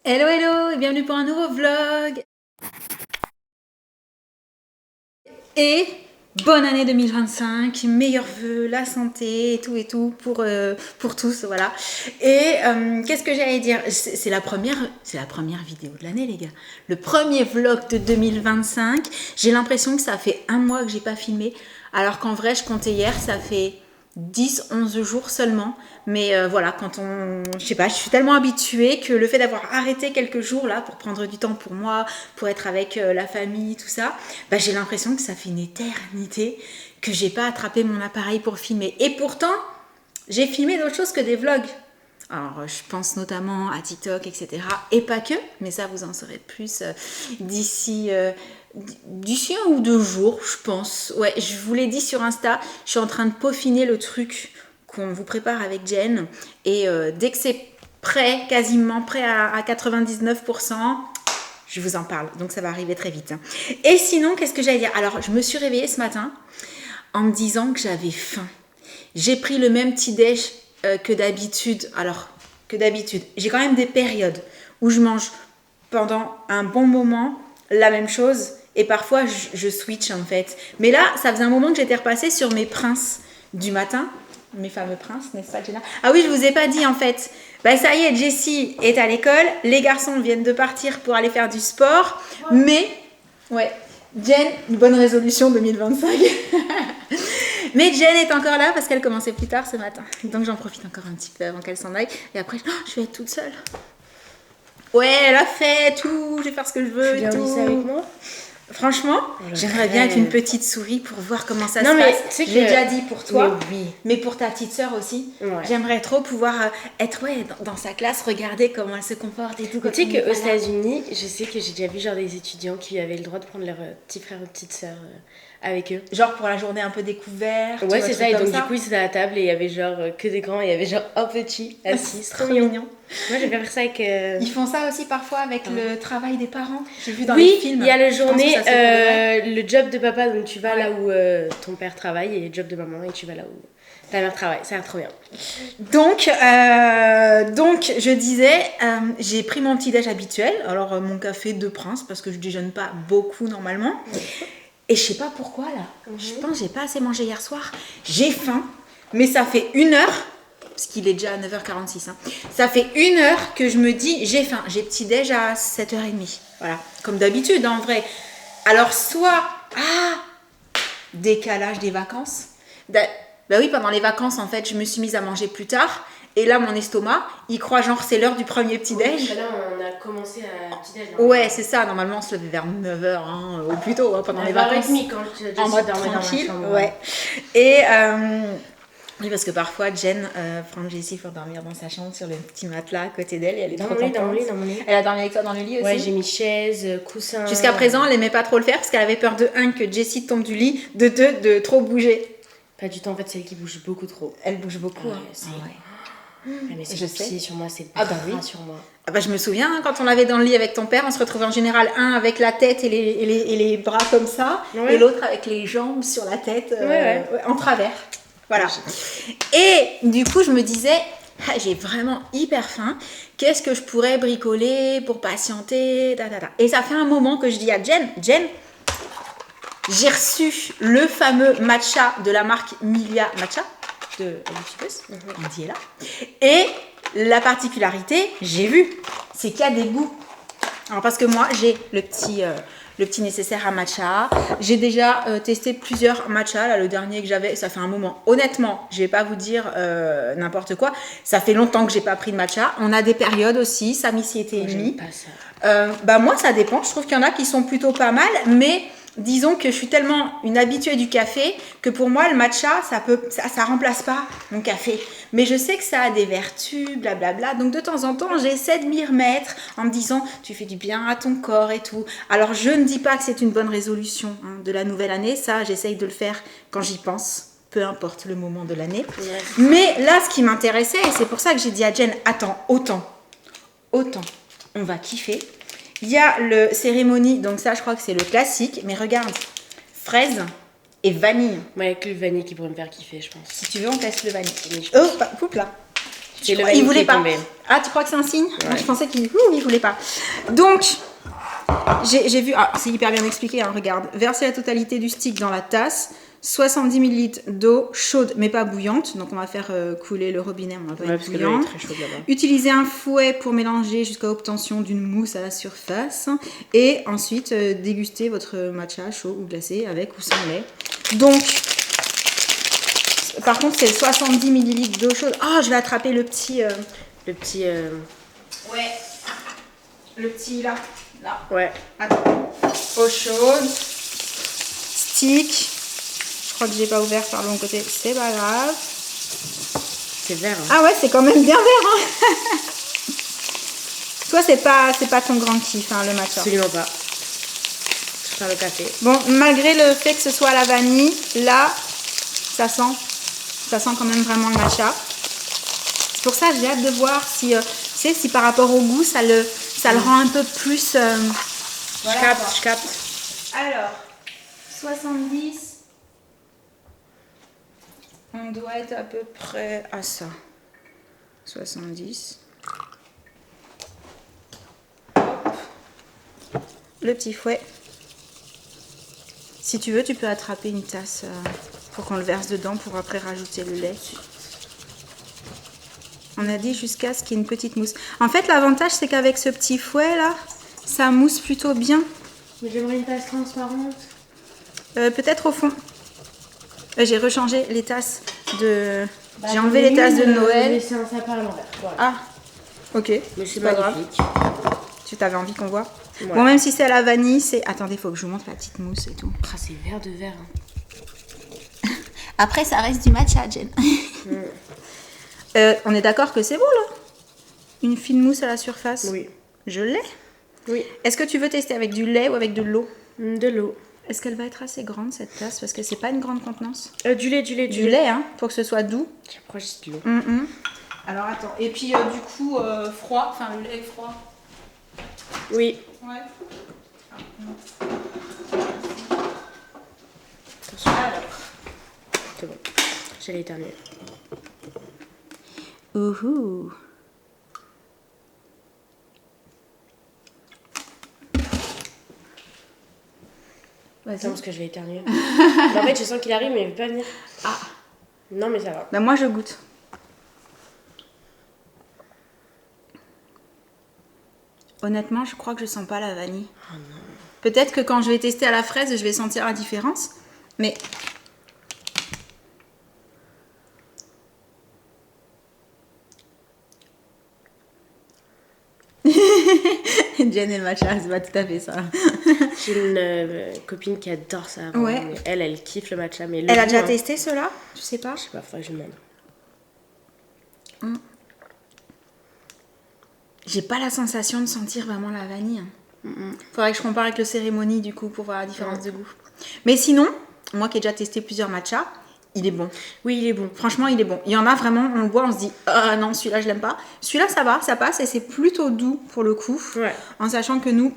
Hello hello et bienvenue pour un nouveau vlog. Et bonne année 2025, meilleurs vœux, la santé et tout pour tous, voilà. Et qu'est-ce que j'allais dire? C'est la première vidéo de l'année les gars. Le premier vlog de 2025. J'ai l'impression que ça fait un mois que j'ai pas filmé, alors qu'en vrai je comptais hier, ça fait 10-11 jours seulement. Mais voilà, je sais pas, je suis tellement habituée que le fait d'avoir arrêté quelques jours là pour prendre du temps pour moi, pour être avec la famille, tout ça, bah, j'ai l'impression que ça fait une éternité que j'ai pas attrapé mon appareil pour filmer. Et pourtant, j'ai filmé d'autres choses que des vlogs. Alors, je pense notamment à TikTok, etc. Et pas que, mais ça, vous en saurez plus d'ici un ou deux jours, je pense. Ouais, je vous l'ai dit sur Insta, je suis en train de peaufiner le truc qu'on vous prépare avec Jen. Et dès que c'est prêt, quasiment prêt à 99%, je vous en parle. Donc, ça va arriver très vite. Et sinon, qu'est-ce que j'allais dire? Alors, je me suis réveillée ce matin en me disant que j'avais faim. J'ai pris le même petit-déj que d'habitude. Alors, que d'habitude. J'ai quand même des périodes où je mange pendant un bon moment la même chose et parfois je switch en fait. Mais là, ça faisait un moment que j'étais repassée sur mes princes du matin. Mes fameux princes, n'est-ce pas, Jenna? Ah oui, je vous ai pas dit en fait. Bah ça y est, Jessie est à l'école. Les garçons viennent de partir pour aller faire du sport. Mais, ouais, Jen, une bonne résolution 2025. Mais Jen est encore là parce qu'elle commençait plus tard ce matin. Donc j'en profite encore un petit peu avant qu'elle s'en aille. Et après, je vais être toute seule. Ouais, la fête, tout, je vais faire ce que je veux. Tu viens tout. ça avec moi? Franchement, j'aimerais bien avec une petite souris pour voir comment ça se mais passe. Je l'ai déjà dit pour toi, mais, oui. mais pour ta petite sœur aussi. Ouais. J'aimerais trop pouvoir être dans sa classe, regarder comment elle se comporte et tout. Tu sais qu'aux États-Unis, je sais que j'ai déjà vu genre des étudiants qui avaient le droit de prendre leur petit frère ou petite sœur avec eux. Genre pour la journée un peu découverte. Ouais, c'est ça. Et donc du coup, ils étaient à la table et il y avait genre que des grands et il y avait genre un petit assis. C'est trop mignon. Moi, j'ai bien faire ça avec. Ils font ça aussi parfois avec le travail des parents. J'ai vu dans les films. Oui, il y a la journée, le job de papa, donc tu vas là où ton père travaille, et le job de maman, et tu vas là où ta mère travaille. Ça a l'air trop bien. Donc, je disais, j'ai pris mon petit déj habituel. Alors, mon café de prince, parce que je déjeune pas beaucoup normalement. Et je sais pas pourquoi là. Je pense que j'ai pas assez mangé hier soir. J'ai faim, mais ça fait 1 heure. Parce qu'il est déjà à 9h46. Hein. Ça fait 1 heure que je me dis, j'ai faim. J'ai petit déj à 7h30. Voilà, comme d'habitude en vrai. Alors soit, décalage des vacances. Bah oui, pendant les vacances en fait, je me suis mise à manger plus tard. Et là, mon estomac, il croit genre c'est l'heure du premier petit déj. Oui, là, on a commencé à petit déj. Ouais, c'est ça. Normalement, on se levait vers 9h ou plus tôt pendant les vacances. 9h30 quand tu as déjà en mode tranquille. Ouais. Et... oui, parce que parfois, Jen prend Jessie pour dormir dans sa chambre sur le petit matelas à côté d'elle et elle est trop contente. Dans mon lit. Elle a dormi avec toi dans le lit aussi? Ouais, j'ai mis chaise, coussin. Jusqu'à présent, elle n'aimait pas trop le faire parce qu'elle avait peur de 1, que Jessie tombe du lit, de 2, de trop bouger. Pas du tout, en fait, c'est elle qui bouge beaucoup trop. Elle bouge beaucoup. Mais c'est pied sur moi, c'est sur moi. Ah bah, je me souviens, hein, quand on l'avait dans le lit avec ton père, on se retrouvait en général un avec la tête et les bras comme ça, et l'autre avec les jambes sur la tête, en travers. Voilà. Et du coup, je me disais, j'ai vraiment hyper faim. Qu'est-ce que je pourrais bricoler pour patienter? Et ça fait un moment que je dis à Jen, j'ai reçu le fameux matcha de la marque Milia Matcha, de la youtubeuse, Andy est là. Et la particularité, j'ai vu, c'est qu'il y a des goûts. Alors parce que moi, j'ai le petit nécessaire à matcha. J'ai déjà testé plusieurs matchas. Là, le dernier que j'avais, ça fait un moment. Honnêtement, je vais pas vous dire n'importe quoi. Ça fait longtemps que j'ai pas pris de matcha. On a des périodes aussi. Samy s'y était mis. Moi, ça dépend. Je trouve qu'il y en a qui sont plutôt pas mal, mais disons que je suis tellement une habituée du café que pour moi le matcha ça remplace pas mon café, mais je sais que ça a des vertus, blablabla, donc de temps en temps j'essaie de m'y remettre en me disant tu fais du bien à ton corps et tout. Alors je ne dis pas que c'est une bonne résolution de la nouvelle année, ça j'essaye de le faire quand j'y pense, peu importe le moment de l'année. Mais là ce qui m'intéressait, et c'est pour ça que j'ai dit à Jen, attends, autant on va kiffer. Il y a le cérémonie, donc ça je crois que c'est le classique, mais regarde, fraise et vanille. Ouais, avec le vanille qui pourrait me faire kiffer, je pense. Si tu veux, on teste le vanille. Oh, coupe là. C'est le vanille Il qui voulait est pas. tombé. Ah, tu crois que c'est un signe? Ouais. Moi, je pensais qu'il voulait pas. Donc, j'ai vu, c'est hyper bien expliqué, hein, regarde. Verser la totalité du stick dans la tasse, 70 ml d'eau chaude mais pas bouillante. Donc on va faire couler le robinet, on va pas Ouais, être parce que l'eau est bouillant. très chaude là-bas. Utiliser un fouet pour mélanger jusqu'à obtention d'une mousse à la surface. Et ensuite, déguster votre matcha chaud ou glacé avec ou sans lait. Donc, par contre, c'est 70 ml d'eau chaude. Ah, je vais attraper le petit... Le petit. Ouais. Le petit là. Là. Ouais. Attends. Eau chaude. Stick. Je crois que j'ai pas ouvert par le bon côté. C'est pas grave. C'est vert. Hein. Ah ouais, c'est quand même bien vert. Hein. Toi, c'est pas ton grand kiff, hein, le matcha. Absolument pas. Je préfère le café. Bon, malgré le fait que ce soit à la vanille, là, ça sent quand même vraiment le matcha. C'est pour ça que j'ai hâte de voir si, tu sais, si par rapport au goût, ça le rend un peu plus... voilà, Je capte. Alors, 70, on doit être à peu près à ça. 70. Hop. Le petit fouet. Si tu veux, tu peux attraper une tasse pour qu'on le verse dedans pour après rajouter le lait. On a dit jusqu'à ce qu'il y ait une petite mousse. En fait, l'avantage, c'est qu'avec ce petit fouet là, ça mousse plutôt bien. Mais j'aimerais une tasse transparente. Peut-être au fond. J'ai rechangé les tasses de... J'ai enlevé les tasses de Noël. C'est un sapin à l'envers. Voilà. Ah, ok. Mais c'est pas grave. magnifique. Tu t'avais envie qu'on voit. Ouais. Bon, même si c'est à la vanille, c'est... Attendez, il faut que je vous montre la petite mousse et tout. Ah, c'est vert de verre. Hein. Après, ça reste du matcha, Jen. On est d'accord que c'est beau, là? Une fine mousse à la surface. Oui. Je l'ai. Oui. Est-ce que tu veux tester avec du lait ou avec de l'eau? De l'eau. Est-ce qu'elle va être assez grande, cette tasse? Parce que c'est pas une grande contenance. Du lait. Du lait, hein, pour que ce soit doux. J'approche juste de l'eau. Alors, attends. Et puis, du coup, froid. Enfin, le lait est froid. Oui. Ouais. Attention. Alors. C'est bon. J'allais éternuer. Ouhou. Vas-y. Attends, parce que je vais éternuer. En fait, je sens qu'il arrive, mais il veut pas venir. Ah. Non, mais ça va. Bah, moi, je goûte. Honnêtement, je crois que je sens pas la vanille. Oh non. Peut-être que quand je vais tester à la fraise, je vais sentir la différence. Mais... Jen et le matcha, c'est pas tout à fait ça. J'ai une copine qui adore ça. Ouais. Mais elle kiffe le matcha. Mais le Elle a goût, déjà hein, testé cela? Je sais pas. Je sais pas, faudrait que je demande. J'ai pas la sensation de sentir vraiment la vanille. Faudrait que je compare avec le cérémonie du coup pour voir la différence de goût. Mais sinon, moi qui ai déjà testé plusieurs matchas, il est bon. Oui, il est bon. Franchement, il est bon. Il y en a vraiment, on le voit, on se dit ah non, celui-là je l'aime pas. Celui-là ça va, ça passe et c'est plutôt doux pour le coup. Ouais. En sachant que nous,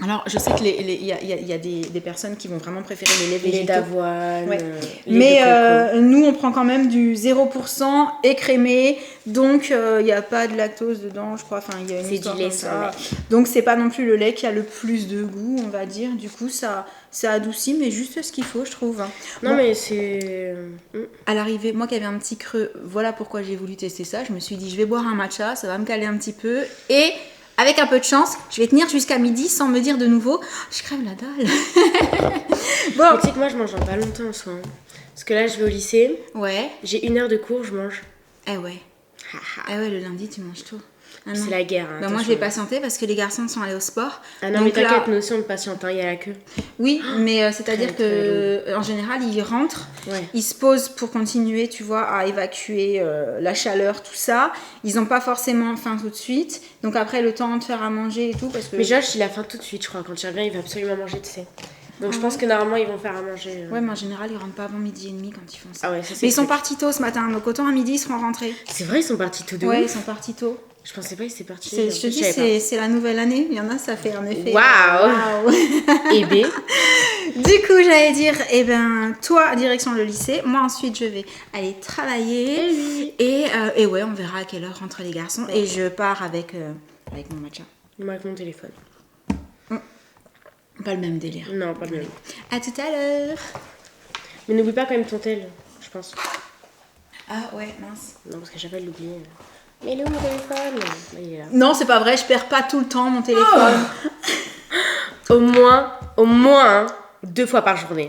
alors je sais que il y a des personnes qui vont vraiment préférer les laits Les végétaux. d'avoine. Ouais. Les Mais de coco. nous, on prend quand même du 0% écrémé, donc il n'y a pas de lactose dedans, je crois. Enfin, il y a une C'est histoire du lait comme sans ça. lait. Donc, c'est pas non plus le lait qui a le plus de goût, on va dire. Du coup, ça adoucit, mais juste ce qu'il faut, je trouve. Non, Bon, mais c'est. à l'arrivée, moi qui avais un petit creux, voilà pourquoi j'ai voulu tester ça. Je me suis dit, je vais boire un matcha, ça va me caler un petit peu. Et avec un peu de chance, je vais tenir jusqu'à midi sans me dire de nouveau, je crève la dalle. Bon, Mais tu sais que moi, je mange dans pas longtemps en soi. Hein. Parce que là, je vais au lycée. ouais. J'ai 1 heure de cours, je mange. Eh ouais. Ah ouais, le lundi, tu manges tout. Ah non. C'est la guerre. Hein, Bah moi, je attention. vais patienter parce que les garçons sont allés au sport. Ah non, Donc mais t'inquiète, là- nous aussi, on patiente. Hein, il y a la queue. Oui, mais c'est-à-dire Très, que en général, ils rentrent, Ouais. ils se posent pour continuer, tu vois, à évacuer la chaleur, tout ça. Ils n'ont pas forcément faim tout de suite. Donc après, le temps de faire à manger et tout, parce que... Mais Josh, il a faim tout de suite, je crois. Quand il revient, il va absolument manger, tu sais. Donc je pense que normalement, ils vont faire à manger. Ouais, mais en général, ils rentrent pas avant 12h30 quand ils font ça. Ah ouais, ça c'est Mais ils sont truc. partis tôt ce matin, donc autant à midi, ils seront rentrés. C'est vrai, ils sont partis tous deux. Ouais, ils sont partis tôt. Je pensais pas qu'ils étaient partis. Je te dis, c'est la nouvelle année. Il y en a, ça fait un effet. Waouh. Waouh. Et B. Du coup, j'allais dire, eh ben, toi, direction le lycée. Moi, ensuite, je vais aller travailler. Et ouais, on verra à quelle heure rentrent les garçons. Et je pars avec mon matcha. Moi, avec mon téléphone. Pas le même délire. Non, pas le même. À tout à l'heure. Mais n'oublie pas quand même ton tel, je pense. Ah ouais, mince. Non, parce que j'avais l'oublier. Mais il est où mon téléphone? Là, il est là. Non, c'est pas vrai, je perds pas tout le temps mon téléphone. Au moins, 2 fois par journée.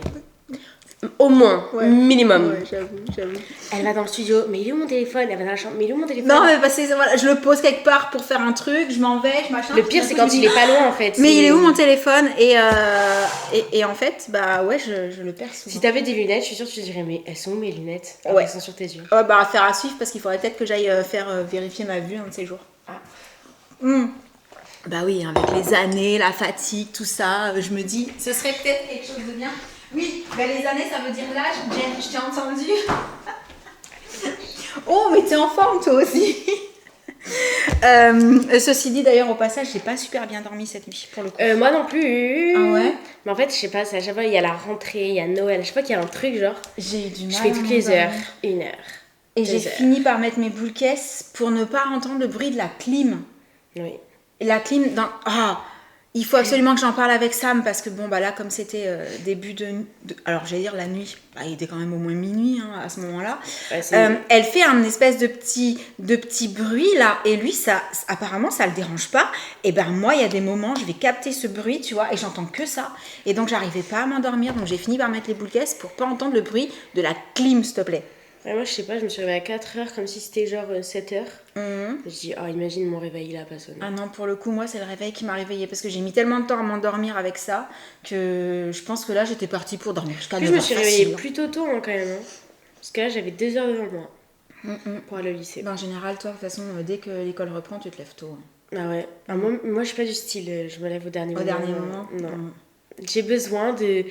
Au moins, minimum. Ouais, j'avoue. Elle va dans le studio, mais il est où mon téléphone? Elle va dans la chambre, mais il est où mon téléphone? Non, mais parce que voilà, je le pose quelque part pour faire un truc, je m'en vais, machin. Le pire, c'est quand il est pas loin en fait. Mais il est où mon téléphone et en fait, bah ouais, je le perds souvent. Si t'avais des lunettes, je suis sûre que tu te dirais, mais elles sont où mes lunettes? Ouais. Elles sont sur tes yeux. Ouais, bah affaire à suivre parce qu'il faudrait peut-être que j'aille faire vérifier ma vue un de ces jours. Bah oui, avec les années, la fatigue, tout ça, je me dis, ce serait peut-être quelque chose de bien. Oui, bah les années, ça veut dire l'âge. Jen, je t'ai entendu. Oh, mais t'es en forme toi aussi. Ceci dit, d'ailleurs, au passage, j'ai pas super bien dormi cette nuit, pour le coup. Moi non plus. Ah ouais? Mais en fait, je sais pas, c'est à chaque fois, il y a la rentrée, il y a Noël, à chaque fois qu'il y a un truc, genre, J'ai eu du mal. je fais toutes les heures, 1 heure. Et 2 j'ai heures. fini par mettre mes boules caisses pour ne pas entendre le bruit de la clim. Oui. La clim dans... Ah, il faut absolument que j'en parle avec Sam parce que bon, bah là, comme c'était début alors, j'allais dire la nuit, bah, il était quand même au moins minuit hein, à ce moment-là. Ouais, c'est elle fait un espèce de petit bruit là et lui, ça, apparemment, ça le dérange pas. Et ben moi, il y a des moments, je vais capter ce bruit, tu vois, et j'entends que ça. Et donc, j'arrivais pas à m'endormir, donc j'ai fini par mettre les boules caisses pour pas entendre le bruit de la clim, s'il te plaît. Ouais, moi, je sais pas, je me suis réveillée à 4 heures comme si c'était genre 7 heures. Je dis, oh, imagine mon réveil, il a pas sonné. Ah non, pour le coup, moi, c'est le réveil qui m'a réveillée parce que j'ai mis tellement de temps à m'endormir avec ça que je pense que là, j'étais partie pour dormir jusqu'à 9 Puis je me heures suis facile. réveillée plus tôt hein, quand même. Hein. Parce que là, j'avais 2 heures devant moi pour aller au lycée. Ben, en général, toi, de toute façon, dès que l'école reprend, tu te lèves tôt. Ah ouais. Ah, moi, je suis pas du style, je me lève au dernier moment. Au dernier moment? Non. J'ai besoin de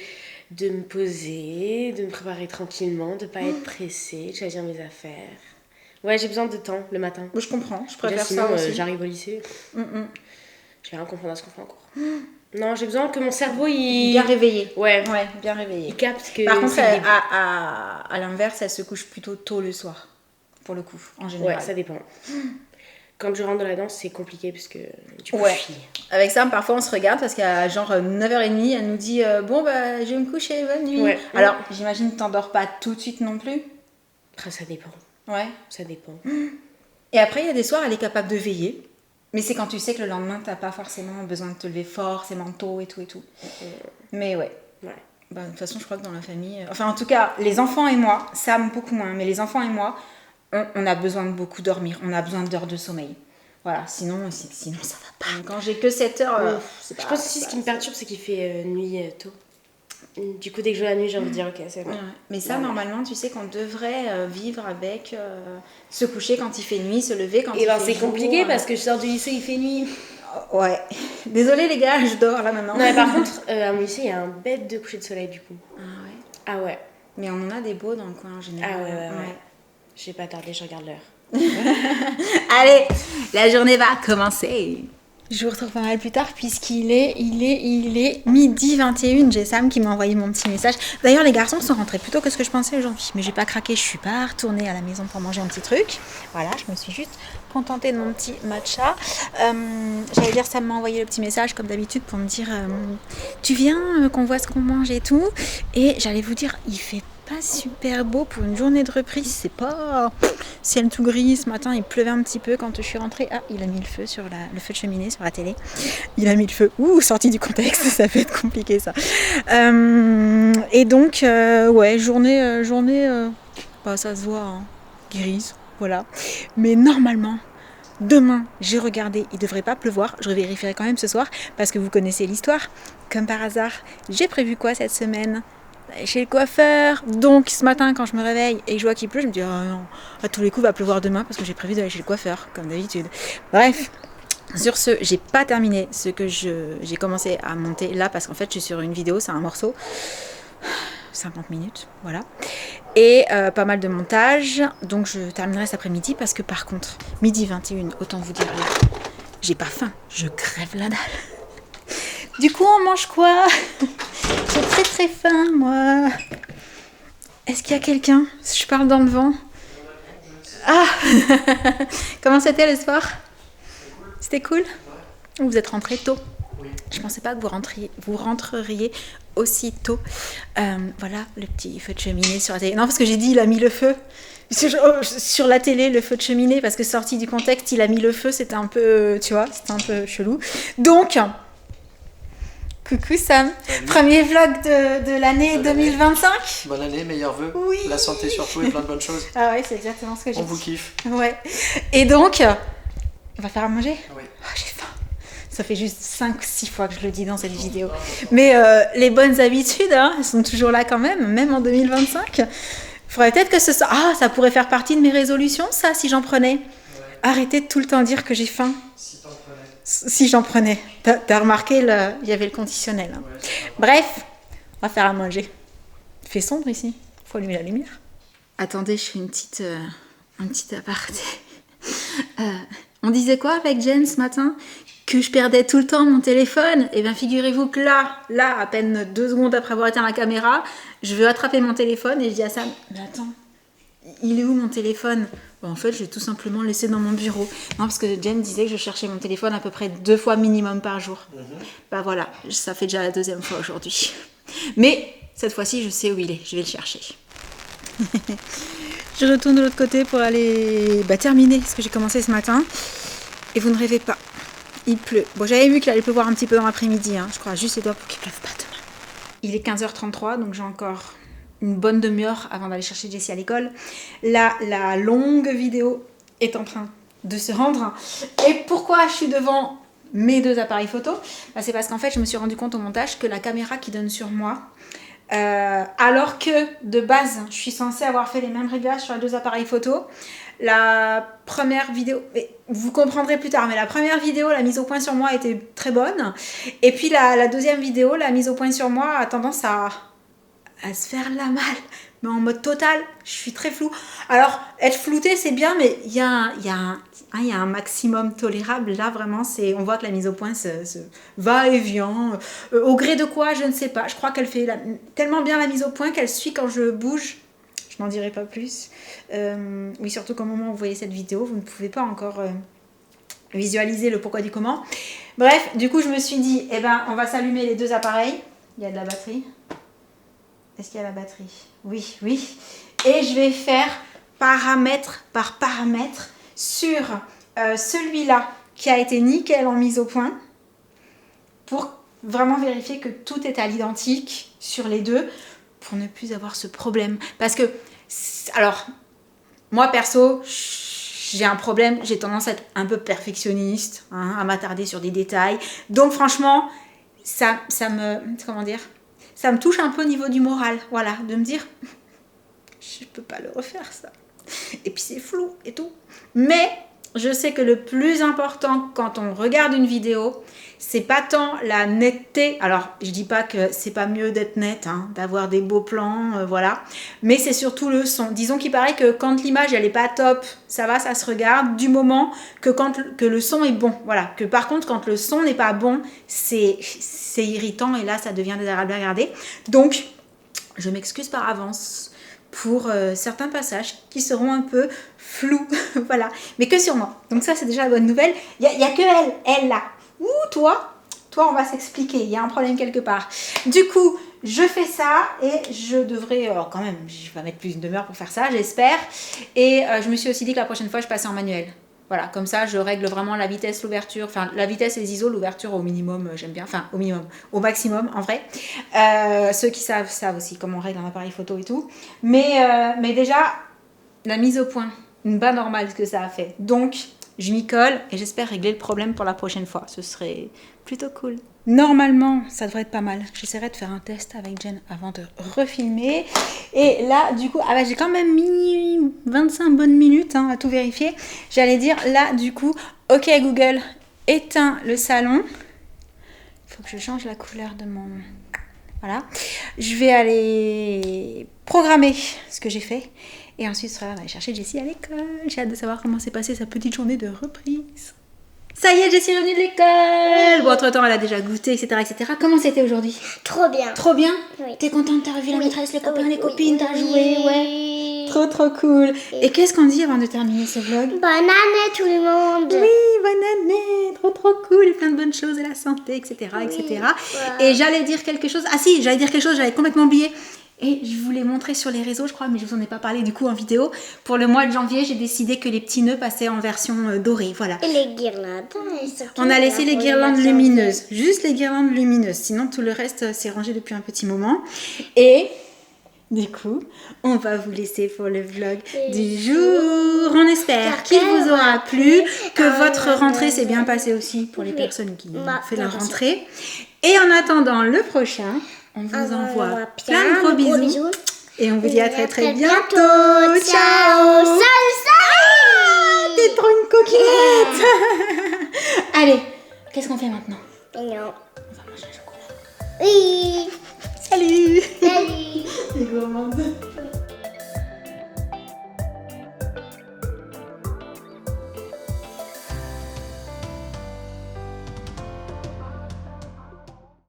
me poser, de me préparer tranquillement, de pas être pressée, de choisir mes affaires. Ouais, j'ai besoin de temps le matin. Je comprends, je Déjà, préfère sinon, ça aussi. j'arrive au lycée. Je vais rien comprendre à ce qu'on fait en cours. Non, j'ai besoin que mon cerveau, il... Bien réveillé. Ouais, bien réveillé. il capte que... Par contre, c'est le début. à l'inverse, elle se couche plutôt tôt le soir, pour le coup, en général. Ouais, ça dépend. Quand je rentre dans la danse, c'est compliqué parce que du coup, Ouais. je suis... Avec Sam, parfois, on se regarde parce qu'à genre 9h30, elle nous dit bon, bah, je vais me coucher, bonne nuit. Ouais. Alors, j'imagine que t'endors pas tout de suite non plus. Après, ça dépend. Ouais. Ça dépend. Et après, il y a des soirs, elle est capable de veiller. Mais c'est quand tu sais que le lendemain, t'as pas forcément besoin de te lever forcément tôt et tout et tout. Mais ouais. Ouais. Bah, de toute façon, je crois que dans la famille... Enfin, en tout cas, les enfants et moi, Sam beaucoup moins, mais les enfants et moi, on a besoin de beaucoup dormir. On a besoin d'heures de sommeil. Voilà, sinon ça va pas. Quand j'ai que 7 heures, c'est pas... Je pense aussi ce qui me perturbe, c'est qu'il fait nuit tôt. Du coup, dès que je joue la nuit, j'ai envie de dire ok, c'est bon. Ouais. Mais ça, normalement, tu sais qu'on devrait vivre avec se coucher quand il fait nuit, se lever quand il Et ben, fait c'est jour. compliqué parce que je sors du lycée, il fait nuit. Ouais. Désolée les gars, je dors là maintenant. Non, mais par contre, à mon lycée, il y a un bête de coucher de soleil du coup. Ah ouais. Ah ouais. Mais on en a des beaux dans le coin en général. Ah ouais. Je vais pas tarder, je regarde l'heure. Allez, la journée va commencer. Je vous retrouve pas mal plus tard puisqu'il est midi 21. J'ai Sam qui m'a envoyé mon petit message. D'ailleurs, les garçons sont rentrés plus tôt que ce que je pensais aujourd'hui. Mais j'ai pas craqué, je suis pas retournée à la maison pour manger un petit truc. Voilà, je me suis juste contentée de mon petit matcha. J'allais dire, Sam m'a envoyé le petit message comme d'habitude pour me dire tu viens qu'on voit ce qu'on mange et tout. Et j'allais vous dire, il fait pas super beau pour une journée de reprise, c'est pas ciel tout gris. Ce matin il pleuvait un petit peu quand je suis rentrée. Ah, il a mis le feu sur le feu de cheminée sur la télé. Il a mis le feu. Ouh, sorti du contexte, ça peut être compliqué ça. Et donc ouais, journée bah, ça se voit hein, grise, voilà. Mais normalement demain, j'ai regardé, il devrait pas pleuvoir. Je vérifierai quand même ce soir parce que vous connaissez l'histoire. Comme par hasard, j'ai prévu quoi cette semaine? Chez le coiffeur. Donc ce matin quand je me réveille et que je vois qu'il pleut, je me dis oh non, à tous les coups va pleuvoir demain parce que j'ai prévu d'aller chez le coiffeur comme d'habitude. Bref, sur ce, j'ai pas terminé ce que j'ai commencé à monter là parce qu'en fait je suis sur une vidéo, c'est un morceau 50 minutes, voilà. Et pas mal de montage, donc je terminerai cet après-midi parce que par contre, midi 21, autant vous dire là, j'ai pas faim, je crève la dalle. Du coup, on mange quoi? J'ai très très faim, moi. Est-ce qu'il y a quelqu'un? Je parle dans le vent. Ah. Comment c'était le soir? C'était cool? Vous êtes rentrés tôt? Je pensais pas que vous rentreriez aussi tôt. Voilà, le petit feu de cheminée sur la télé. Non, parce que j'ai dit il a mis le feu. Sur la télé, le feu de cheminée, parce que sorti du contexte, il a mis le feu, c'était un peu, tu vois, c'était un peu chelou. Donc, coucou Sam, salut. Premier vlog de l'année 2025. Bonne année, meilleurs vœux, Oui. La santé surtout et plein de bonnes choses. Ah ouais, c'est exactement ce que j'ai On dit. vous kiffe. Ouais. Et donc, on va faire à manger? Oui. Oh, j'ai faim. Ça fait juste 5-6 fois que je le dis dans cette vidéo. Mais les bonnes habitudes, hein, elles sont toujours là quand même en 2025. Faudrait peut-être que ce soit... Ah, ça pourrait faire partie de mes résolutions, ça, si j'en prenais. Ouais. Arrêtez de tout le temps dire que j'ai faim. Si t'en prenais. Si j'en prenais. T'as remarqué, il y avait le conditionnel. Hein. Ouais, bref, on va faire à manger. Il fait sombre ici. Faut allumer la lumière. Attendez, je fais un petit aparté. On disait quoi avec Jen ce matin? Que je perdais tout le temps mon téléphone. Et bien figurez-vous que là, à peine 2 secondes après avoir éteint la caméra, je veux attraper mon téléphone et je dis à Sam, mais attends, il est où mon téléphone? En fait, je l'ai tout simplement laissé dans mon bureau. Non, parce que Jen disait que je cherchais mon téléphone à peu près 2 fois minimum par jour. Bah voilà, ça fait déjà la 2e fois aujourd'hui. Mais cette fois-ci, je sais où il est, je vais le chercher. Je retourne de l'autre côté pour aller terminer ce que j'ai commencé ce matin. Et vous ne rêvez pas, il pleut. Bon, j'avais vu qu'il allait pleuvoir un petit peu dans l'après-midi, hein. Je crois juste les doigts pour qu'il pleuve pas demain. Il est 15h33, donc j'ai encore une bonne demi-heure avant d'aller chercher Jessie à l'école. Là, la longue vidéo est en train de se rendre. Et pourquoi je suis devant mes 2 appareils photo? C'est parce qu'en fait, je me suis rendu compte au montage que la caméra qui donne sur moi, alors que de base, je suis censée avoir fait les mêmes réglages sur les 2 appareils photo. La première vidéo, vous comprendrez plus tard, mais la première vidéo, la mise au point sur moi était très bonne. Et puis la deuxième vidéo, la mise au point sur moi a tendance à se faire la malle. Mais en mode total, je suis très floue. Alors, être floutée, c'est bien, mais il y a un maximum tolérable. Là, vraiment, on voit que la mise au point se va et vient. Au gré de quoi, je ne sais pas. Je crois qu'elle fait tellement bien la mise au point qu'elle suit quand je bouge. Je n'en dirai pas plus. Oui, surtout qu'au moment où vous voyez cette vidéo, vous ne pouvez pas encore visualiser le pourquoi du comment. Bref, du coup, je me suis dit, on va s'allumer les 2 appareils. Il y a de la batterie. Est-ce qu'il y a la batterie? Oui. Et je vais faire paramètre par paramètre sur celui-là qui a été nickel en mise au point pour vraiment vérifier que tout est à l'identique sur les 2 pour ne plus avoir ce problème. Parce que, alors, moi perso, j'ai un problème, j'ai tendance à être un peu perfectionniste, hein, à m'attarder sur des détails. Donc franchement, ça me touche un peu au niveau du moral, voilà, de me dire, je peux pas le refaire ça. Et puis c'est flou et tout. Mais je sais que le plus important quand on regarde une vidéo, c'est pas tant la netteté. Alors, je dis pas que c'est pas mieux d'être net, hein, d'avoir des beaux plans, voilà. Mais c'est surtout le son. Disons qu'il paraît que quand l'image elle est pas top, ça va, ça se regarde. Du moment que le son est bon, voilà. Que par contre, quand le son n'est pas bon, c'est irritant et là, ça devient désagréable à regarder. Donc, je m'excuse par avance pour certains passages qui seront un peu flous, voilà, mais que sur moi. Donc ça, c'est déjà la bonne nouvelle. Il y a que elle là. Ouh, toi, on va s'expliquer, il y a un problème quelque part. Du coup, je fais ça et je devrais, alors quand même, je vais mettre plus d'une demi-heure pour faire ça, j'espère. Et je me suis aussi dit que la prochaine fois, je passais en manuel. Voilà, comme ça, je règle vraiment la vitesse, l'ouverture, enfin la vitesse et les ISO, l'ouverture au minimum, j'aime bien, enfin au minimum, au maximum en vrai. Ceux qui savent aussi comment on règle un appareil photo et tout. Mais déjà, la mise au point, une bas normale ce que ça a fait. Donc, je m'y colle et j'espère régler le problème pour la prochaine fois. Ce serait plutôt cool. Normalement, ça devrait être pas mal. J'essaierai de faire un test avec Jen avant de refilmer. Et là, du coup, j'ai quand même mis 25 bonnes minutes à tout vérifier. J'allais dire, là, du coup, ok Google, éteins le salon. Il faut que je change la couleur de mon... Voilà. Je vais aller programmer ce que j'ai fait. Et ensuite, on va aller chercher Jessie à l'école. J'ai hâte de savoir comment s'est passée sa petite journée de reprise. Ça y est, Jessie est revenue de l'école. Bon, entre-temps, elle a déjà goûté, etc., etc. Comment c'était aujourd'hui? Trop bien. Trop bien. Oui. T'es contente? T'as revu la maîtresse, les copains, Oui, les copines, oui, t'as oui. joué, ouais. Trop cool. Et qu'est-ce qu'on dit avant de terminer ce vlog? Bonne année tout le monde. Oui, bonne année, trop cool, et plein de bonnes choses, et la santé, etc., etc. ouais. Et j'allais dire quelque chose, ah si, j'allais dire quelque chose, j'avais complètement oublié. Et je vous l'ai montré sur les réseaux, je crois, mais je vous en ai pas parlé du coup en vidéo. Pour le mois de janvier, j'ai décidé que les petits nœuds passaient en version dorée, voilà. Et les guirlandes. On a laissé les guirlandes lumineuses, juste les guirlandes lumineuses. Sinon, tout le reste s'est rangé depuis un petit moment. Et du coup, on va vous laisser pour le vlog du jour. On espère qu'il vous aura plu, que votre rentrée s'est bien passée aussi pour les personnes qui ont fait leur rentrée. Et en attendant le prochain, on vous envoie plein de gros bisous. Et on vous dit à très bientôt. Ciao. Salut, salut. T'es trop une coquinette. Allez, qu'est-ce qu'on fait maintenant? Non. On va manger un chocolat. Oui. Salut. Salut. C'est gourmande.